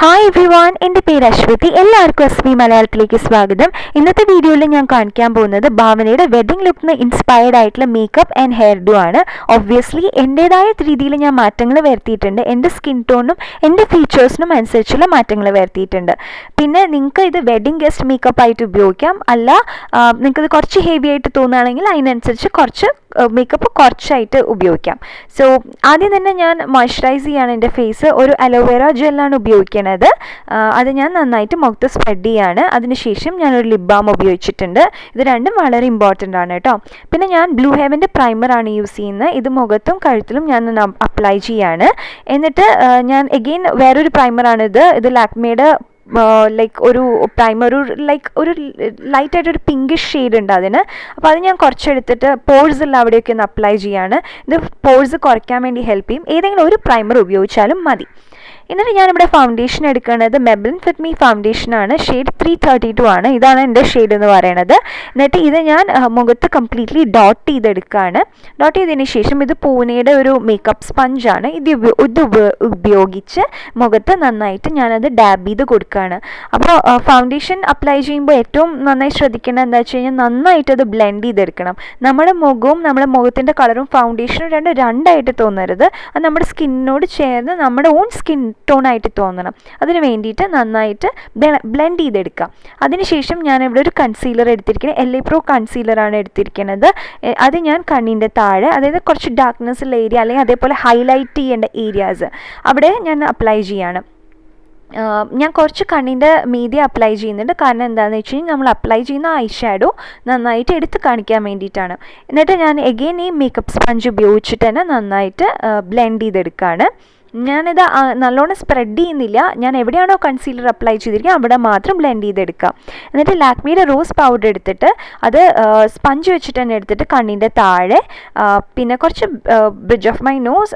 Hi everyone, എൻ്റെ പേര് അശ്വതി. എല്ലാവർക്കും എസ് മലയാളത്തിലേക്ക് സ്വാഗതം. ഇന്നത്തെ വീഡിയോയിൽ ഞാൻ കാണിക്കാൻ പോകുന്നത് ഭാവനയുടെ വെഡിങ് ലുക്കിന് ഇൻസ്പയർഡ് ആയിട്ടുള്ള മേക്കപ്പ് ആൻഡ് ഹെയർ ഡു ആണ്. ഒബ്വിയസ്ലി എൻ്റേതായ രീതിയിൽ ഞാൻ മാറ്റങ്ങൾ വരുത്തിയിട്ടുണ്ട്. എൻ്റെ സ്കിൻ ടോണിനും എൻ്റെ ഫീച്ചേഴ്സിനും അനുസരിച്ചുള്ള മാറ്റങ്ങൾ വരുത്തിയിട്ടുണ്ട്. പിന്നെ നിങ്ങൾക്ക് ഇത് വെഡിങ് ഗസ്റ്റ് മേക്കപ്പ് ആയിട്ട് ഉപയോഗിക്കാം. അല്ല നിങ്ങൾക്കിത് കുറച്ച് ഹെവി ആയിട്ട് തോന്നുകയാണെങ്കിൽ അതിനനുസരിച്ച് കുറച്ച് മേക്കപ്പ് കുറച്ചായിട്ട് ഉപയോഗിക്കാം. സോ ആദ്യം തന്നെ ഞാൻ മോയ്സ്ചറൈസ് ചെയ്യാണ് എൻ്റെ ഫേസ്. ഒരു അലോവേറ ജെല്ലാണ് ഉപയോഗിക്കുന്നത്. അത് ഞാൻ നന്നായിട്ട് മുഖത്ത് സ്പ്രെഡ് ചെയ്യാണ്. അതിനുശേഷം ഞാനൊരു ലിപ് ബാം ഉപയോഗിച്ചിട്ടുണ്ട്. ഇത് രണ്ടും വളരെ ഇമ്പോർട്ടൻ്റ് ആണ് കേട്ടോ. പിന്നെ ഞാൻ ബ്ലൂ ഹെവൻ്റെ പ്രൈമറാണ് യൂസ് ചെയ്യുന്നത്. ഇത് മുഖത്തും കഴുത്തിലും ഞാൻ അപ്ലൈ ചെയ്യാണ്. എന്നിട്ട് ഞാൻ എഗെയിൻ വേറൊരു പ്രൈമറാണിത്. ഇത് ലാക്മേയുടെ ലൈക്ക് ഒരു പ്രൈമർ, ഒരു ലൈറ്റായിട്ടൊരു പിങ്കിഷ് ഷെയ്ഡ് ഉണ്ട് അതിന്. അപ്പോൾ അത് ഞാൻ കുറച്ചെടുത്തിട്ട് പോഴ്സെല്ലാം അവിടെയൊക്കെ ഒന്ന് അപ്ലൈ ചെയ്യാണ്. ഇത് പോഴ്സ് കുറയ്ക്കാൻ വേണ്ടി ഹെൽപ്പ് ചെയ്യും. ഏതെങ്കിലും ഒരു പ്രൈമർ ഉപയോഗിച്ചാലും മതി. എന്നിട്ട് ഞാനിവിടെ ഫൗണ്ടേഷൻ എടുക്കുന്നത് മെബ്ലിൻ ഫിറ്റ് മീ ഫൗണ്ടേഷനാണ്. ഷെയ്ഡ് 332 ആണ്. ഇതാണ് എൻ്റെ ഷെയ്ഡ് എന്ന് പറയുന്നത്. എന്നിട്ട് ഇത് ഞാൻ മുഖത്ത് കംപ്ലീറ്റ്ലി ഡോട്ട് ചെയ്തെടുക്കുകയാണ്. ഡോട്ട് ചെയ്തതിന് ശേഷം ഇത് പൂനെയുടെ ഒരു മേക്കപ്പ് സ്പഞ്ചാണ്. ഇത് ഉപയോഗിച്ച് മുഖത്ത് നന്നായിട്ട് ഞാനത് ഡാബ് ചെയ്ത് കൊടുക്കുകയാണ്. അപ്പോൾ ഫൗണ്ടേഷൻ അപ്ലൈ ചെയ്യുമ്പോൾ ഏറ്റവും നന്നായി ശ്രദ്ധിക്കേണ്ടത് എന്താ വെച്ച് കഴിഞ്ഞാൽ നന്നായിട്ട് അത് ബ്ലെൻഡ് ചെയ്തെടുക്കണം. നമ്മുടെ മുഖവും നമ്മുടെ മുഖത്തിൻ്റെ കളറും ഫൗണ്ടേഷനും രണ്ടായിട്ട് തോന്നരുത്. അത് നമ്മുടെ സ്കിന്നിനോട് ചേർന്ന് നമ്മുടെ ഓൺ സ്കിൻ ടോണായിട്ട് തോന്നണം. അതിന് വേണ്ടിയിട്ട് നന്നായിട്ട് ബ്ലെൻഡ് ചെയ്തെടുക്കാം. അതിനുശേഷം ഞാനിവിടെ ഒരു കൺസീലർ എടുത്തിരിക്കുന്നത്. LA Pro കൺസീലറാണ് എടുത്തിരിക്കുന്നത്. അത് ഞാൻ കണ്ണിൻ്റെ താഴെ, അതായത് കുറച്ച് ഡാർക്ക്നെസ് ഉള്ള ഏരിയ അല്ലെങ്കിൽ അതേപോലെ ഹൈലൈറ്റ് ചെയ്യേണ്ട ഏരിയാസ് അവിടെ ഞാൻ അപ്ലൈ ചെയ്യാണ്. ഞാൻ കുറച്ച് കണ്ണിൻ്റെ മീതെ അപ്ലൈ ചെയ്യുന്നുണ്ട്. കാരണം എന്താണെന്ന് വെച്ച് കഴിഞ്ഞാൽ നമ്മൾ അപ്ലൈ ചെയ്യുന്ന ഐ ഷാഡോ നന്നായിട്ട് എടുത്ത് കാണിക്കാൻ വേണ്ടിയിട്ടാണ്. എന്നിട്ട് ഞാൻ എഗെയിൻ ഈ മേക്കപ്പ് സ്പഞ്ച് ഉപയോഗിച്ചിട്ട് തന്നെ നന്നായിട്ട് ബ്ലെൻഡ് ചെയ്തെടുക്കുകയാണ്. ഞാനിത് നല്ലോണം സ്പ്രെഡ് ചെയ്യുന്നില്ല. ഞാൻ എവിടെയാണോ കൺസീലർ അപ്ലൈ ചെയ്തിരിക്കുന്നത് അവിടെ മാത്രം ബ്ലെൻഡ് ചെയ്തെടുക്കാം. എന്നിട്ട് ലാക്മിയുടെ റോസ് പൗഡർ എടുത്തിട്ട് അത് സ്പഞ്ച് വെച്ചിട്ട് തന്നെ എടുത്തിട്ട് കണ്ണിൻ്റെ താഴെ, പിന്നെ കുറച്ച് ബ്രിഡ്ജ് ഓഫ് മൈ നോസ്,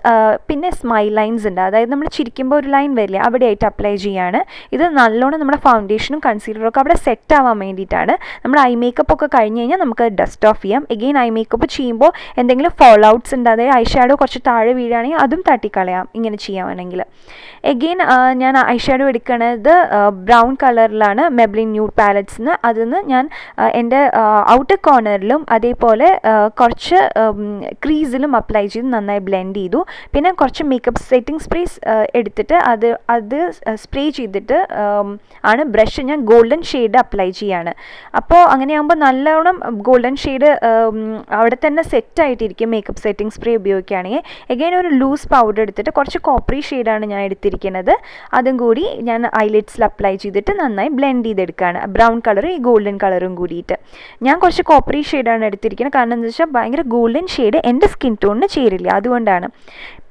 പിന്നെ സ്മൈൽ ലൈൻസ് ഉണ്ട്, അതായത് നമ്മൾ ചിരിക്കുമ്പോൾ ഒരു ലൈൻ വരില്ലേ, അവിടെയായിട്ട് അപ്ലൈ ചെയ്യാണ്. ഇത് നല്ലോണം നമ്മുടെ ഫൗണ്ടേഷനും കൺസീലറും ഒക്കെ അവിടെ സെറ്റ് ആവാൻ വേണ്ടിയിട്ടാണ്. നമ്മുടെ ഐ മേക്കപ്പ് ഒക്കെ കഴിഞ്ഞ് കഴിഞ്ഞാൽ നമുക്ക് ഡസ്റ്റ് ഓഫ് ചെയ്യാം. എഗെയിൻ ഐ മേക്കപ്പ് ചെയ്യുമ്പോൾ എന്തെങ്കിലും ഫോൾ ഔട്ട്സ് ഉണ്ട്, അതായത് ഐ ഷാഡോ കുറച്ച് താഴെ വീഴുകയാണെങ്കിൽ അതും തട്ടിക്കളയാം ഇങ്ങനെ ചെയ്യാനാണെങ്കിൽ. എഗെയിൻ ഞാൻ ഐ ഷാഡോ എടുക്കുന്നത് ബ്രൗൺ കളറിലാണ്, മെബ്ലിൻ ന്യൂഡ് പാലറ്റ്സിന്. അതിന്ന് ഞാൻ എൻ്റെ ഔട്ടർ കോർണറിലും അതേപോലെ കുറച്ച് ക്രീസിലും അപ്ലൈ ചെയ്ത് നന്നായി ബ്ലെൻഡ് ചെയ്തു. പിന്നെ കുറച്ച് മേക്കപ്പ് സെറ്റിംഗ് സ്പ്രേസ് എടുത്തിട്ട് അത് സ്പ്രേ ചെയ്തിട്ട് ആണ് ബ്രഷ് ഞാൻ ഗോൾഡൻ ഷെയ്ഡ് അപ്ലൈ ചെയ്യാണ്. അപ്പോൾ അങ്ങനെയാകുമ്പോൾ നല്ലോണം ഗോൾഡൻ ഷെയ്ഡ് അവിടെ തന്നെ സെറ്റായിട്ടിരിക്കും മേക്കപ്പ് സെറ്റിംഗ് സ്പ്രേ ഉപയോഗിക്കുകയാണെങ്കിൽ. എഗെയിൻ ഒരു ലൂസ് പൗഡർ എടുത്തിട്ട് കുറച്ച് കോപ്പറി ഷെയ്ഡാണ് ഞാൻ എടുത്തിരിക്കുന്നത്. അതും കൂടി ഞാൻ ഐലിഡ്സിൽ അപ്ലൈ ചെയ്തിട്ട് നന്നായി ബ്ലെൻഡ് ചെയ്തെടുക്കുകയാണ്. ബ്രൗൺ കളറും ഈ ഗോൾഡൻ കളറും കൂടിയിട്ട് ഞാൻ കുറച്ച് കോപ്പറി ഷെയ്ഡാണ് എടുത്തിരിക്കുന്നത്. കാരണം എന്താ വെച്ചാൽ ഭയങ്കര ഗോൾഡൻ ഷെയ്ഡ് എൻ്റെ സ്കിൻ ടോണിന് ചേരില്ല, അതുകൊണ്ടാണ്.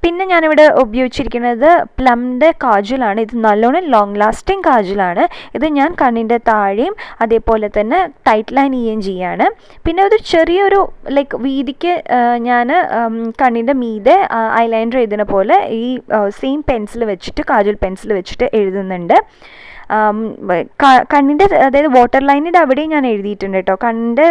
പിന്നെ ഞാനിവിടെ ഉപയോഗിച്ചിരിക്കുന്നത് പ്ലംൻ്റെ കാജലാണ്. ഇത് നല്ലോണം ലോങ് ലാസ്റ്റിംഗ് കാജലാണ്. ഇത് ഞാൻ കണ്ണിൻ്റെ താഴെയും അതേപോലെ തന്നെ ടൈറ്റ് ലൈൻ ചെയ്യാണ്. പിന്നെ ഒരു ചെറിയൊരു ലൈക്ക് വീതിക്ക് ഞാൻ കണ്ണിൻ്റെ മീതെ ഐലൈനർ എഴുതുന്ന പോലെ ഈ സെയിം പെൻസിൽ വെച്ചിട്ട്, കാജൽ പെൻസിൽ വെച്ചിട്ട് എഴുതുന്നുണ്ട്. കണ്ണിൻ്റെ, അതായത് വാട്ടർ ലൈനിൻ്റെ അവിടെയും ഞാൻ എഴുതിയിട്ടുണ്ട് കേട്ടോ. കണ്ണിൻ്റെ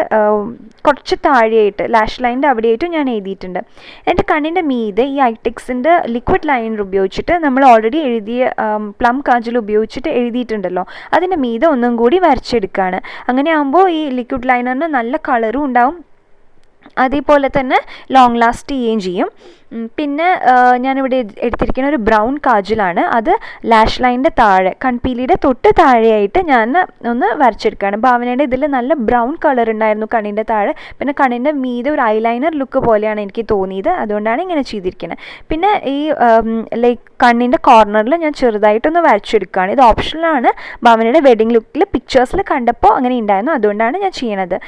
കുറച്ച് താഴെയായിട്ട് ലാഷ് ലൈനിൻ്റെ അവിടെയായിട്ടും ഞാൻ എഴുതിയിട്ടുണ്ട്. എന്നിട്ട് കണ്ണിൻ്റെ മീതെ ഈ ഐടെക്സിൻ്റെ ലിക്വിഡ് ലൈനർ ഉപയോഗിച്ചിട്ട് നമ്മൾ ഓൾറെഡി എഴുതിയ പ്ലം കാജൽ ഉപയോഗിച്ചിട്ട് എഴുതിയിട്ടുണ്ടല്ലോ, അതിൻ്റെ മീതെ ഒന്നും കൂടി വരച്ചെടുക്കുകയാണ്. അങ്ങനെ ആകുമ്പോൾ ഈ ലിക്വിഡ് ലൈനറിന് നല്ല കളറും ഉണ്ടാവും, അതേപോലെ തന്നെ ലോങ് ലാസ്റ്റ് ചെയ്യുകയും ചെയ്യും. പിന്നെ ഞാനിവിടെ എടുത്തിരിക്കുന്ന ഒരു ബ്രൗൺ കാജലാണ്. അത് ലാഷ് ലൈനിൻ്റെ താഴെ, കൺപീലിയുടെ തൊട്ട് താഴെയായിട്ട് ഞാൻ ഒന്ന് വരച്ചെടുക്കുകയാണ്. ഭാവനയുടെ ഇതിൽ നല്ല ബ്രൗൺ കളർ ഉണ്ടായിരുന്നു കണ്ണിൻ്റെ താഴെ. പിന്നെ കണ്ണിൻ്റെ മീതെ ഒരു ഐലൈനർ ലുക്ക് പോലെയാണ് എനിക്ക് തോന്നിയത്, അതുകൊണ്ടാണ് ഇങ്ങനെ ചെയ്തിരിക്കുന്നത്. പിന്നെ ഈ ലൈക്ക് കണ്ണിൻ്റെ കോർണറിൽ ഞാൻ ചെറുതായിട്ടൊന്ന് വരച്ചെടുക്കുകയാണ്. ഇത് ഓപ്ഷനിലാണ്. ഭാവനയുടെ വെഡിങ് ലുക്കിൽ പിക്ചേഴ്സിൽ കണ്ടപ്പോൾ അങ്ങനെ ഉണ്ടായിരുന്നു, അതുകൊണ്ടാണ് ഞാൻ ചെയ്യണത്.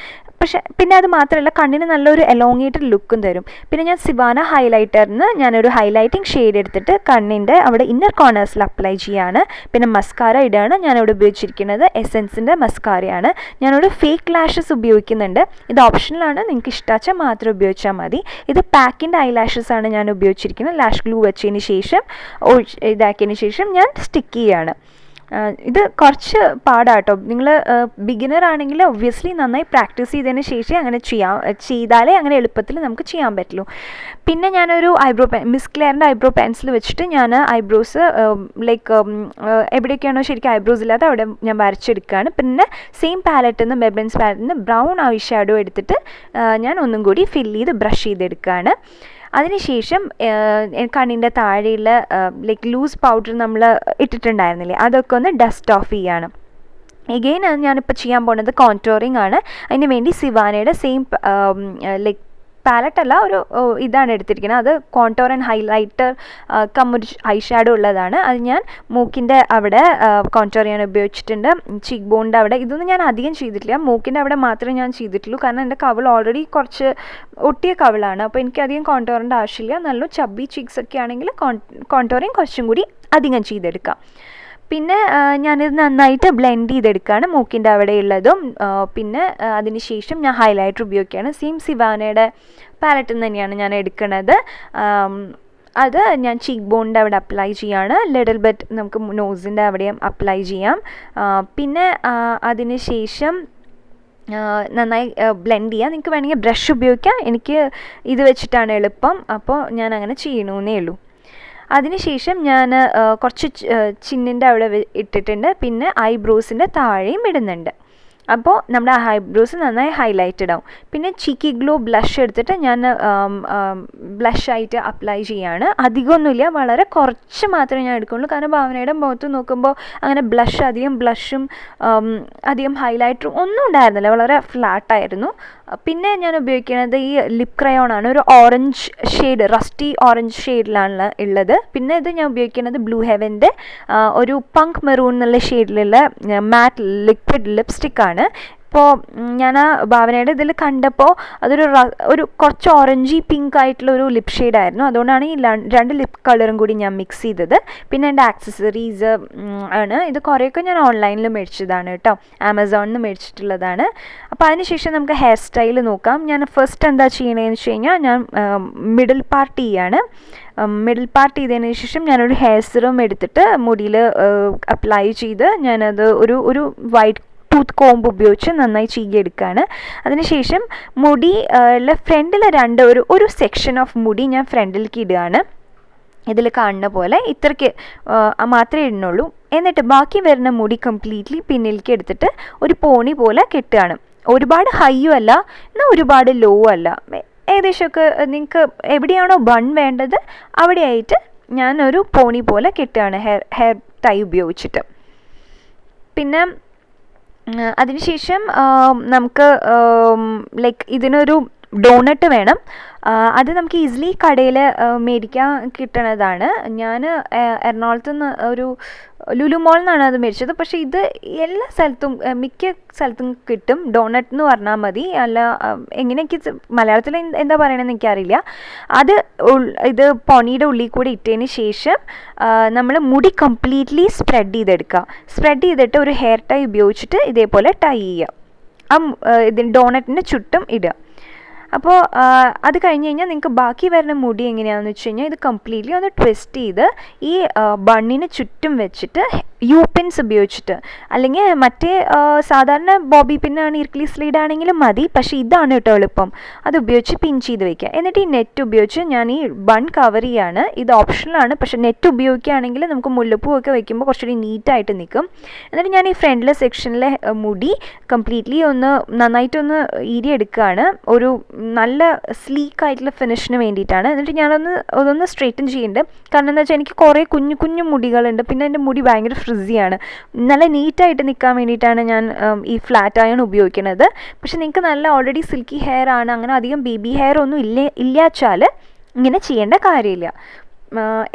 പക്ഷേ പിന്നെ അത് മാത്രമല്ല, കണ്ണിന് നല്ലൊരു എലോങ്ങേറ്റഡ് ലുക്കും തരും. പിന്നെ ഞാൻ സിവാന ഹൈലൈറ്ററിന് ഞാനൊരു ഹൈലൈറ്റിംഗ് ഷെയ്ഡ് എടുത്തിട്ട് കണ്ണിൻ്റെ അവിടെ ഇന്നർ കോർണേഴ്സിൽ അപ്ലൈ ചെയ്യാണ്. പിന്നെ മസ്കാര ഇടാണ്. ഞാനിവിടെ ഉപയോഗിച്ചിരിക്കുന്നത് എസെൻസിൻ്റെ മസ്കാരയാണ്. ഞാനിവിടെ ഫേക്ക് ലാഷസ് ഉപയോഗിക്കുന്നുണ്ട്. ഇത് ഓപ്ഷനിലാണ്, നിങ്ങൾക്ക് ഇഷ്ടമാച്ചാൽ മാത്രം ഉപയോഗിച്ചാൽ മതി. ഇത് പാക്കിൻ്റെ ഐ ലാഷസ് ആണ് ഞാൻ ഉപയോഗിച്ചിരിക്കുന്നത്. ലാഷ് ഗ്ലൂ വെച്ചതിന് ശേഷം ഇതാക്കിയതിന് ശേഷം ഞാൻ സ്റ്റിക്ക് ചെയ്യാണ്. ഇത് കുറച്ച് പാടാട്ടോ. നിങ്ങൾ ബിഗിനർ ആണെങ്കിൽ ഒബ്വിയസ്ലി നന്നായി പ്രാക്ടീസ് ചെയ്തതിന് ശേഷം അങ്ങനെ ചെയ്താലേ അങ്ങനെ എളുപ്പത്തിൽ നമുക്ക് ചെയ്യാൻ പറ്റുള്ളൂ. പിന്നെ ഞാനൊരു മിസ് ക്ലെയറിൻ്റെ ഐബ്രോ പെൻസിൽ വെച്ചിട്ട് ഞാൻ ഐബ്രോസ് ലൈക്ക് എവിടെയൊക്കെയാണോ ശരിക്കും ഐബ്രോസ് ഇല്ലാത്ത അവിടെ ഞാൻ വരച്ചെടുക്കുകയാണ്. പിന്നെ സെയിം പാലറ്റിൽ നിന്ന് മെബ്ലിൻസ് പാലറ്റിൽ നിന്ന് ബ്രൗൺ ഐ ഷാഡോ എടുത്തിട്ട് ഞാൻ ഒന്നും കൂടി ഫില്ല് ചെയ്ത് ബ്രഷ് ചെയ്തെടുക്കുകയാണ്. അതിനുശേഷം കണ്ണിൻ്റെ താഴെയുള്ള ലൈക്ക് ലൂസ് പൗഡർ നമ്മൾ ഇട്ടിട്ടുണ്ടായിരുന്നില്ലേ, അതൊക്കെ ഒന്ന് ഡസ്റ്റ് ഓഫ് ചെയ്യാണ്. എഗെയിൻ ഞാനിപ്പോൾ ചെയ്യാൻ പോകുന്നത് കോൺടോറിങ് ആണ്. അതിന് വേണ്ടി സിവാനയുടെ സെയിം ലൈക്ക് പാലറ്റല്ല, ഒരു ഇതാണ് എടുത്തിരിക്കുന്നത്. അത് കോൺടോർ ആൻഡ് ഹൈലൈറ്റർ ഒരു ഐ ഷാഡോ ഉള്ളതാണ്. അത് ഞാൻ മൂക്കിൻ്റെ അവിടെ കോൺടോർ ചെയ്യാൻ ഉപയോഗിച്ചിട്ടുണ്ട്. ചീക്ക് ബോണിൻ്റെ അവിടെ ഇതൊന്നും ഞാൻ അധികം ചെയ്തിട്ടില്ല, മൂക്കിൻ്റെ അവിടെ മാത്രമേ ഞാൻ ചെയ്തിട്ടുള്ളൂ. കാരണം എൻ്റെ കവിൾ ഓൾറെഡി കുറച്ച് ഒട്ടിയ കവിളാണ്, അപ്പോൾ എനിക്ക് അധികം കോൺടോറിൻ്റെ ആവശ്യമില്ല. നല്ല ചബ്ബി ചീക്സ് ഒക്കെ ആണെങ്കിൽ കോൺടോറിങ് കുറച്ചും കൂടി അധികം ചെയ്തെടുക്കാം. പിന്നെ ഞാനിത് നന്നായിട്ട് ബ്ലെൻഡ് ചെയ്തെടുക്കുകയാണ് മൂക്കിൻ്റെ അവിടെയുള്ളതും. പിന്നെ അതിന് ശേഷം ഞാൻ ഹൈലൈറ്റർ ഉപയോഗിക്കുകയാണ്. സെയിം സിവാനയുടെ പാലറ്റിൽ നിന്ന് തന്നെയാണ് ഞാൻ എടുക്കുന്നത്. അത് ഞാൻ ചീക്ക് ബോണിൻ്റെ അവിടെ അപ്ലൈ ചെയ്യാണ്. ലിറ്റിൽ ബിറ്റ് നമുക്ക് നോസിൻ്റെ അവിടെയും അപ്ലൈ ചെയ്യാം. പിന്നെ അതിന് ശേഷം നന്നായി ബ്ലെൻഡ് ചെയ്യാം. നിങ്ങൾക്ക് വേണമെങ്കിൽ ബ്രഷ് ഉപയോഗിക്കാം, എനിക്ക് ഇത് വെച്ചിട്ടാണ് എളുപ്പം, അപ്പോൾ ഞാൻ അങ്ങനെ ചെയ്യണമെന്നേ ഉള്ളൂ. അതിനുശേഷം ഞാൻ കുറച്ച് ചിന്നിൻ്റെ അവിടെ ഇട്ടിട്ടുണ്ട്. പിന്നെ ഐബ്രോസിൻ്റെ താഴെയും ഇടുന്നുണ്ട്. അപ്പോൾ നമ്മുടെ ഐബ്രോസ് നന്നായി ഹൈലൈറ്റഡ് ആവും. പിന്നെ ചീക്കി ഗ്ലോ ബ്ലഷ് എടുത്തിട്ട് ഞാൻ ബ്ലഷായിട്ട് അപ്ലൈ ചെയ്യാണ്. അധികമൊന്നുമില്ല, വളരെ കുറച്ച് മാത്രമേ ഞാൻ എടുക്കുള്ളൂ. കാരണം ഭാവനയുടെ മുഖത്ത് നോക്കുമ്പോൾ അങ്ങനെ അധികം ബ്ലഷും അധികം ഹൈലൈറ്ററും ഒന്നും ഉണ്ടായിരുന്നില്ല, വളരെ ഫ്ലാറ്റായിരുന്നു. പിന്നെ ഞാൻ ഉപയോഗിക്കുന്നത് ഈ ലിപ് ക്രയോൺ ആണ്. ഒരു ഓറഞ്ച് ഷെയ്ഡ്, റസ്റ്റി ഓറഞ്ച് ഷെയ്ഡിലാണ് ഉള്ളത്. പിന്നെ ഇത് ഞാൻ ഉപയോഗിക്കുന്നത് ബ്ലൂ ഹെവൻ്റെ ഒരു പങ്ക് മെറൂൺ എന്നുള്ള ഷെയ്ഡിലുള്ള മാറ്റ് ലിക്വിഡ് ലിപ്സ്റ്റിക്കാണ്. ഇപ്പോൾ ഞാൻ ആ ഭാവനയുടെ ഇതിൽ കണ്ടപ്പോൾ ഒരു കുറച്ച് ഓറഞ്ചി പിങ്ക് ആയിട്ടുള്ള ഒരു ലിപ് ഷെയ്ഡായിരുന്നു. അതുകൊണ്ടാണ് ഈ രണ്ട് ലിപ് കളറും കൂടി ഞാൻ മിക്സ് ചെയ്തത്. പിന്നെ എൻ്റെ ആക്സസറീസ് ആണ് ഇത്. കുറേയൊക്കെ ഞാൻ ഓൺലൈനിൽ മേടിച്ചതാണ് കേട്ടോ, ആമസോണിൽ നിന്ന് മേടിച്ചിട്ടുള്ളതാണ്. അപ്പോൾ അതിനുശേഷം നമുക്ക് ഹെയർ സ്റ്റൈൽ നോക്കാം. ഞാൻ ഫസ്റ്റ് എന്താ ചെയ്യണതെന്ന് വെച്ച് കഴിഞ്ഞാൽ ഞാൻ മിഡിൽ പാർട്ട് ചെയ്യാണ്. മിഡിൽ പാർട്ട് ചെയ്തതിന് ശേഷം ഞാനൊരു ഹെയർ സിറം എടുത്തിട്ട് മുടിയിൽ അപ്ലൈ ചെയ്ത് ഞാനത് ഒരു വൈറ്റ് ടൂത്ത് കോമ്പ് ഉപയോഗിച്ച് നന്നായി ചീകിയെടുക്കുകയാണ്. അതിനുശേഷം മുടി ഫ്രണ്ടിൽ ഒരു സെക്ഷൻ ഓഫ് മുടി ഞാൻ ഫ്രണ്ടിലേക്ക് ഇടുകയാണ്. ഇതിൽ കാണുന്ന പോലെ ഇത്രയ്ക്ക് മാത്രമേ ഇടുന്നുള്ളൂ. എന്നിട്ട് ബാക്കി വരുന്ന മുടി കംപ്ലീറ്റ്ലി പിന്നിലേക്ക് എടുത്തിട്ട് ഒരു പോണി പോലെ കെട്ടുകയാണ്. ഒരുപാട് ഹൈയും അല്ല, എന്നാൽ ഒരുപാട് ലോ അല്ല, ഏകദേശമൊക്കെ നിങ്ങൾക്ക് എവിടെയാണോ ബൺ വേണ്ടത് അവിടെയായിട്ട് ഞാനൊരു പോണി പോലെ കെട്ടുകയാണ് ഹെയർ ടൈ ഉപയോഗിച്ചിട്ട്. പിന്നെ അതിനുശേഷം നമുക്ക് ലൈക്ക് ഇതിനൊരു ഡോണട്ട് വേണം. അത് നമുക്ക് ഈസിലി കടയിൽ മേടിക്കാൻ കിട്ടണതാണ്. ഞാൻ എറണാകുളത്ത് നിന്ന് ഒരു ലുലു മോളിൽ നിന്നാണ് അത് മേടിച്ചത്. പക്ഷേ ഇത് എല്ലാ സ്ഥലത്തും മിക്ക സ്ഥലത്തും കിട്ടും. ഡോണട്ട് എന്ന് പറഞ്ഞാൽ മതി. അല്ല എങ്ങനെയൊക്കെ മലയാളത്തിൽ എന്താ പറയണമെന്ന് എനിക്കറിയില്ല. ഇത് പൊണിയുടെ ഉള്ളിൽ കൂടി ഇട്ടതിന് ശേഷം നമ്മൾ മുടി കംപ്ലീറ്റ്ലി സ്പ്രെഡ് ചെയ്തെടുക്കുക. സ്പ്രെഡ് ചെയ്തിട്ട് ഒരു ഹെയർ ടൈ ഉപയോഗിച്ചിട്ട് ഇതേപോലെ ടൈ ചെയ്യുക. ഇതിന് ഡോണറ്റിൻ്റെ ചുറ്റും ഇടുക. അപ്പോൾ അത് കഴിഞ്ഞ് കഴിഞ്ഞാൽ നിങ്ങൾക്ക് ബാക്കി വരുന്ന മുടി എങ്ങനെയാണെന്ന് വെച്ച് കഴിഞ്ഞാൽ ഇത് കംപ്ലീറ്റ്ലി ഒന്ന് ട്വിസ്റ്റ് ചെയ്ത് ഈ ബണ്ണിന് ചുറ്റും വെച്ചിട്ട് യൂപിൻസ് ഉപയോഗിച്ചിട്ട്, അല്ലെങ്കിൽ മറ്റേ സാധാരണ ബോബി പിന്നാണ് ഇർക്കിളി സ്ലീഡ് ആണെങ്കിലും മതി, പക്ഷേ ഇതാണ് കേട്ടോ എളുപ്പം. അത് ഉപയോഗിച്ച് പിൻ ചെയ്ത് വയ്ക്കുക. എന്നിട്ട് ഈ നെറ്റ് ഉപയോഗിച്ച് ഞാൻ ഈ ബൺ കവർ ചെയ്യാണ്. ഇത് ഓപ്ഷണലാണ്, പക്ഷേ നെറ്റ് ഉപയോഗിക്കുകയാണെങ്കിൽ നമുക്ക് മുല്ലപ്പൂ ഒക്കെ വയ്ക്കുമ്പോൾ കുറച്ചുകൂടി നീറ്റായിട്ട് നിൽക്കും. എന്നിട്ട് ഞാൻ ഈ ഫ്രണ്ടിലെ സെക്ഷനിലെ മുടി കംപ്ലീറ്റ്ലി നന്നായിട്ടൊന്ന് ഈരിയെടുക്കുകയാണ്. ഒരു നല്ല സ്ലീക്കായിട്ടുള്ള ഫിനിഷിന് വേണ്ടിയിട്ടാണ്. എന്നിട്ട് അതൊന്ന് സ്ട്രെയിറ്റൻ ചെയ്യുന്നുണ്ട്. കാരണം എന്താ വെച്ചാൽ എനിക്ക് കുറേ കുഞ്ഞു കുഞ്ഞു മുടികളുണ്ട്. പിന്നെ എൻ്റെ മുടി ഭയങ്കര ഫ്രിസിയാണ്. നല്ല നീറ്റായിട്ട് നിൽക്കാൻ വേണ്ടിയിട്ടാണ് ഞാൻ ഈ ഫ്ലാറ്റ് അയൺ ഉപയോഗിക്കുന്നത്. പക്ഷെ നിങ്ങൾക്ക് നല്ല ഓൾറെഡി സിൽക്കി ഹെയർ ആണ്, അങ്ങനെ അധികം ബേബി ഹെയർ ഒന്നും ഇല്ലാച്ചാൽ ഇങ്ങനെ ചെയ്യേണ്ട കാര്യമില്ല.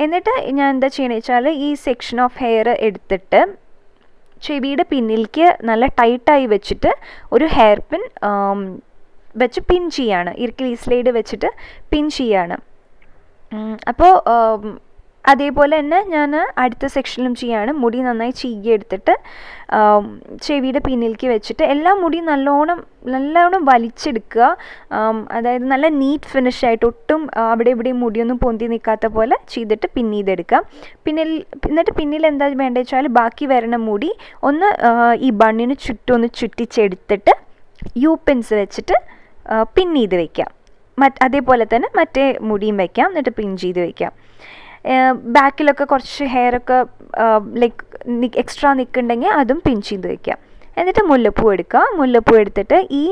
എന്നിട്ട് ഞാൻ എന്താ ചെയ്യണമെന്ന് വെച്ചാൽ ഈ സെക്ഷൻ ഓഫ് ഹെയർ എടുത്തിട്ട് ചെവിയുടെ പിന്നിലേക്ക് നല്ല ടൈറ്റായി വെച്ചിട്ട് ഒരു ഹെയർ പിൻ വെച്ച് പിൻ ചെയ്യാണ്. ഇർക്കിളി സ്ലൈഡ് വെച്ചിട്ട് പിൻ ചെയ്യാണ്. അപ്പോൾ അതേപോലെ തന്നെ ഞാൻ അടുത്ത സെക്ഷനിലും ചെയ്യാണ്. മുടി നന്നായി ചീകിയെടുത്തിട്ട് ചെവിയുടെ പിന്നിലേക്ക് വെച്ചിട്ട് എല്ലാ മുടിയും നല്ലോണം വലിച്ചെടുക്കുക. അതായത് നല്ല നീറ്റ് ഫിനിഷായിട്ട് ഒട്ടും അവിടെ ഇവിടെയും മുടിയൊന്നും പൊന്തി നിൽക്കാത്ത പോലെ ചെയ്തിട്ട് പിൻ ചെയ്തെടുക്കുക. എന്നിട്ട് പിന്നിൽ എന്താ വേണ്ടത് വെച്ചാൽ ബാക്കി വരണ മുടി ഒന്ന് ഈ ബണ്ണിന് ചുറ്റും ഒന്ന് ചുറ്റിച്ചെടുത്തിട്ട് യൂപിൻസ് വെച്ചിട്ട് പിൻ ചെയ്ത് വയ്ക്കാം. അതേപോലെ തന്നെ മറ്റേ മുടിയും വയ്ക്കാം, എന്നിട്ട് പിൻ ചെയ്ത് വയ്ക്കാം. ബാക്കിലൊക്കെ കുറച്ച് ഹെയറൊക്കെ ലൈക്ക് എക്സ്ട്രാ നിൽക്കുന്നുണ്ടെങ്കിൽ അതും പിൻ ചെയ്ത് വയ്ക്കാം. എന്നിട്ട് മുല്ലപ്പൂ എടുക്കുക. മുല്ലപ്പൂ എടുത്തിട്ട് ഈ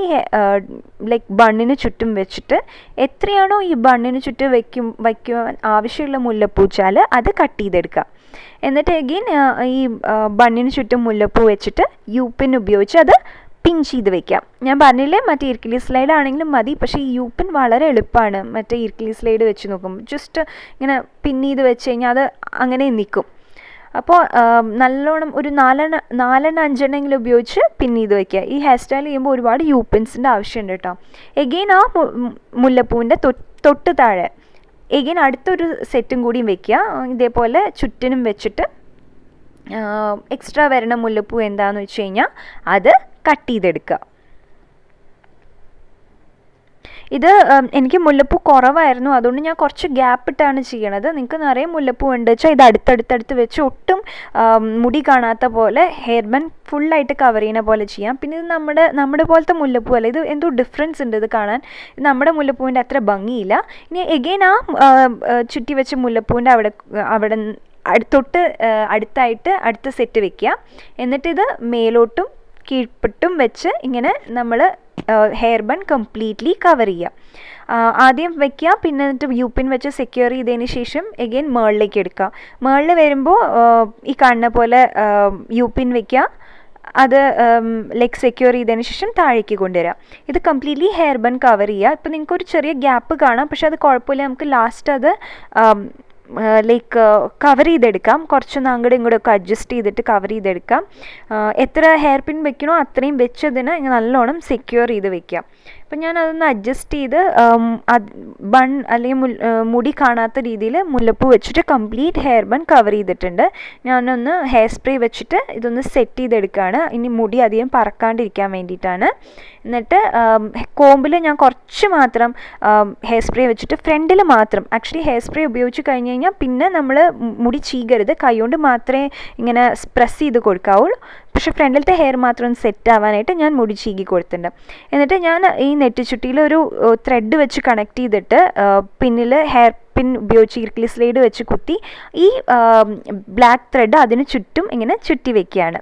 ലൈക്ക് ബണ്ണിന് ചുറ്റും വെച്ചിട്ട് എത്രയാണോ ഈ ബണ്ണിന് ചുറ്റും വയ്ക്കുവാൻ ആവശ്യമുള്ള മുല്ലപ്പൂ വെച്ചാൽ അത് കട്ട് ചെയ്തെടുക്കുക. എന്നിട്ട് എഗെയിൻ ഈ ബണ്ണിന് ചുറ്റും മുല്ലപ്പൂ വെച്ചിട്ട് യൂപിൻ ഉപയോഗിച്ച് അത് പിൻ ചെയ്ത് വെക്കാം. ഞാൻ പറഞ്ഞില്ലേ മറ്റേ ഇർക്കിലി സ്ലൈഡ് ആണെങ്കിലും മതി, പക്ഷേ ഈ യൂപിൻ വളരെ എളുപ്പമാണ് മറ്റേ ഇർക്കിലി സ്ലൈഡ് വെച്ച് നോക്കുമ്പോൾ. ജസ്റ്റ് ഇങ്ങനെ പിൻ ചെയ്ത് വെച്ച് കഴിഞ്ഞാൽ അത് അങ്ങനെ നിൽക്കും. അപ്പോൾ നല്ലോണം ഒരു 4-5 ഉപയോഗിച്ച് പിൻ ചെയ്ത് വയ്ക്കുക. ഈ ഹെയർ സ്റ്റൈൽ ചെയ്യുമ്പോൾ ഒരുപാട് യൂപിൻസിൻ്റെ ആവശ്യമുണ്ട് കേട്ടോ. എഗെയിൻ ആ മുല്ലപ്പൂവിൻ്റെ തൊട്ട് താഴെ എഗെയിൻ അടുത്തൊരു സെറ്റും കൂടിയും വെക്കുക. ഇതേപോലെ ചുറ്റിനും വെച്ചിട്ട് എക്സ്ട്രാ വരണ മുല്ലപ്പൂ എന്താണെന്ന് വെച്ച് കഴിഞ്ഞാൽ അത് കട്ട് ചെയ്തെടുക്കുക. ഇത് എനിക്ക് മുല്ലപ്പൂ കുറവായിരുന്നു, അതുകൊണ്ട് ഞാൻ കുറച്ച് ഗ്യാപ്പ് ഇട്ടാണ് ചെയ്യണത്. നിങ്ങൾക്ക് നിറയെ മുല്ലപ്പൂ ഉണ്ട് വെച്ചാൽ ഇത് അടുത്തടുത്ത് വെച്ച് ഒട്ടും മുടി കാണാത്ത പോലെ ഹെയർ ബാൻഡ് ഫുള്ളായിട്ട് കവർ ചെയ്യുന്ന പോലെ ചെയ്യാം. പിന്നെ ഇത് നമ്മുടെ പോലത്തെ മുല്ലപ്പൂ അല്ല, ഇത് എന്തോ ഡിഫറൻസ് ഉണ്ട് ഇത് കാണാൻ. നമ്മുടെ മുല്ലപ്പൂവിൻ്റെ അത്ര ഭംഗിയില്ല. ഇനി എഗെയിൻ ആ ചുറ്റി വെച്ച മുല്ലപ്പൂവിൻ്റെ അവിടെ തൊട്ട് അടുത്തായിട്ട് അടുത്ത സെറ്റ് വെക്കുക. എന്നിട്ട് ഇത് മേലോട്ടും കീഴ്പ്പെട്ടും വെച്ച് ഇങ്ങനെ നമ്മൾ ഹെയർ ബൺ കംപ്ലീറ്റ്ലി കവർ ചെയ്യുക. ആദ്യം വയ്ക്കുക, പിന്നെ എന്നിട്ട് യൂപിൻ വെച്ച് സെക്യൂർ ചെയ്തതിന് ശേഷം എഗെയിൻ മേളിലേക്ക് എടുക്കുക. മേളിൽ വരുമ്പോൾ ഈ കാണുന്ന പോലെ യൂപിൻ വയ്ക്കുക, അത് ലൈക്ക് സെക്യൂർ ചെയ്തതിന് ശേഷം താഴേക്ക് കൊണ്ടുവരിക. ഇത് കംപ്ലീറ്റ്ലി ഹെയർ ബൺ കവർ ചെയ്യുക. ഇപ്പോൾ നിങ്ങൾക്കൊരു ചെറിയ ഗ്യാപ്പ് കാണാം, പക്ഷെ അത് കുഴപ്പമില്ല. നമുക്ക് ലാസ്റ്റ് അത് ലൈക്ക് കവർ ചെയ്തെടുക്കാം. കുറച്ചൊന്ന് അങ്ങോട്ടും ഇങ്ങോട്ടൊക്കെ അഡ്ജസ്റ്റ് ചെയ്തിട്ട് കവർ ചെയ്തെടുക്കാം. എത്ര ഹെയർ പിൻ വെക്കണോ അത്രയും വെച്ചതിന് നല്ലോണം സെക്യൂർ ചെയ്ത് വെക്കാം. അപ്പം ഞാൻ അതൊന്ന് അഡ്ജസ്റ്റ് ചെയ്ത് ബൺ അല്ലെങ്കിൽ മുടി കാണാത്ത രീതിയിൽ മുല്ലപ്പൂ വെച്ചിട്ട് കംപ്ലീറ്റ് ഹെയർ ബൺ കവർ ചെയ്തിട്ടുണ്ട്. ഞാനൊന്ന് ഹെയർ സ്പ്രേ വെച്ചിട്ട് ഇതൊന്ന് സെറ്റ് ചെയ്തെടുക്കുകയാണ്. ഇനി മുടി അധികം പറക്കാണ്ടിരിക്കാൻ വേണ്ടിയിട്ടാണ്. എന്നിട്ട് കോമ്പിൽ ഞാൻ കുറച്ച് മാത്രം ഹെയർ സ്പ്രേ വെച്ചിട്ട് ഫ്രണ്ടിൽ മാത്രം, ആക്ച്വലി ഹെയർ സ്പ്രേ ഉപയോഗിച്ച് കഴിഞ്ഞ് കഴിഞ്ഞാൽ പിന്നെ നമ്മൾ മുടി ചീകരുത്, കൈകൊണ്ട് മാത്രമേ ഇങ്ങനെ പ്രസ് ചെയ്ത് കൊടുക്കാവുള്ളൂ. പക്ഷെ ഫ്രണ്ടിലത്തെ ഹെയർ മാത്രം ഒന്ന് സെറ്റ് ആവാനായിട്ട് ഞാൻ മുടി ചീകി കൊടുത്തിട്ടുണ്ട്. എന്നിട്ട് ഞാൻ ഈ നെറ്റിച്ചുട്ടിയിൽ ഒരു ത്രെഡ് വെച്ച് കണക്ട് ചെയ്തിട്ട് പിന്നിൽ ഹെയർ പിൻ ഉപയോഗിച്ച് ഇർക്കിലി സ്ലൈഡ് വെച്ച് കുത്തി ഈ ബ്ലാക്ക് ത്രെഡ് അതിന് ചുറ്റും ഇങ്ങനെ ചുറ്റി വെക്കുകയാണ്.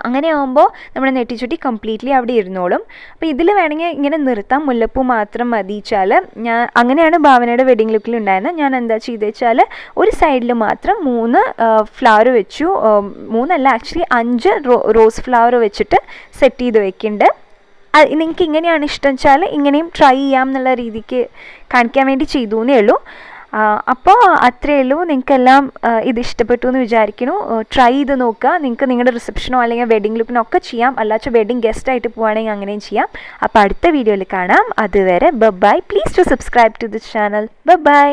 അങ്ങനെ ആകുമ്പോൾ നമ്മുടെ നെറ്റിച്ചുട്ടി കംപ്ലീറ്റ്ലി അവിടെ ഇരുന്നോളും. അപ്പോൾ ഇതിൽ വേണമെങ്കിൽ ഇങ്ങനെ നിർത്താം, മുല്ലപ്പൂ മാത്രം മതിച്ചാൽ. ഞാൻ അങ്ങനെയാണ് ഭാവനയുടെ വെഡിങ് ലുക്കിൽ ഉണ്ടായിരുന്നത്. ഞാൻ എന്താ ചെയ്തത് വെച്ചാൽ ഒരു സൈഡിൽ മാത്രം 3 ഫ്ലവർ വെച്ചു. 3 അല്ല, ആക്ച്വലി 5 റോസ് ഫ്ലവർ വെച്ചിട്ട് സെറ്റ് ചെയ്ത് വെക്കുന്നുണ്ട്. നിങ്ങൾക്ക് ഇങ്ങനെയാണ് ഇഷ്ടം വെച്ചാൽ ഇങ്ങനെയും ട്രൈ ചെയ്യാം എന്നുള്ള രീതിക്ക് കാണിക്കാൻ വേണ്ടി ചെയ്തു എന്നേ ഉള്ളൂ. അപ്പോൾ അത്രയേ ഉള്ളൂ. നിങ്ങൾക്കെല്ലാം ഇത് ഇഷ്ടപ്പെട്ടു എന്ന് വിചാരിക്കുന്നു. ട്രൈ ചെയ്ത് നോക്കുക. നിങ്ങൾക്ക് നിങ്ങളുടെ റിസപ്ഷനോ അല്ലെങ്കിൽ വെഡിങ് ലുക്കിനോ ഒക്കെ ചെയ്യാം. അല്ലാച്ച വെഡിങ് ഗസ്റ്റായിട്ട് പോവുകയാണെങ്കിൽ അങ്ങനെയും ചെയ്യാം. അപ്പോൾ അടുത്ത വീഡിയോയിൽ കാണാം. അതുവരെ bye. Please to subscribe to this channel. By.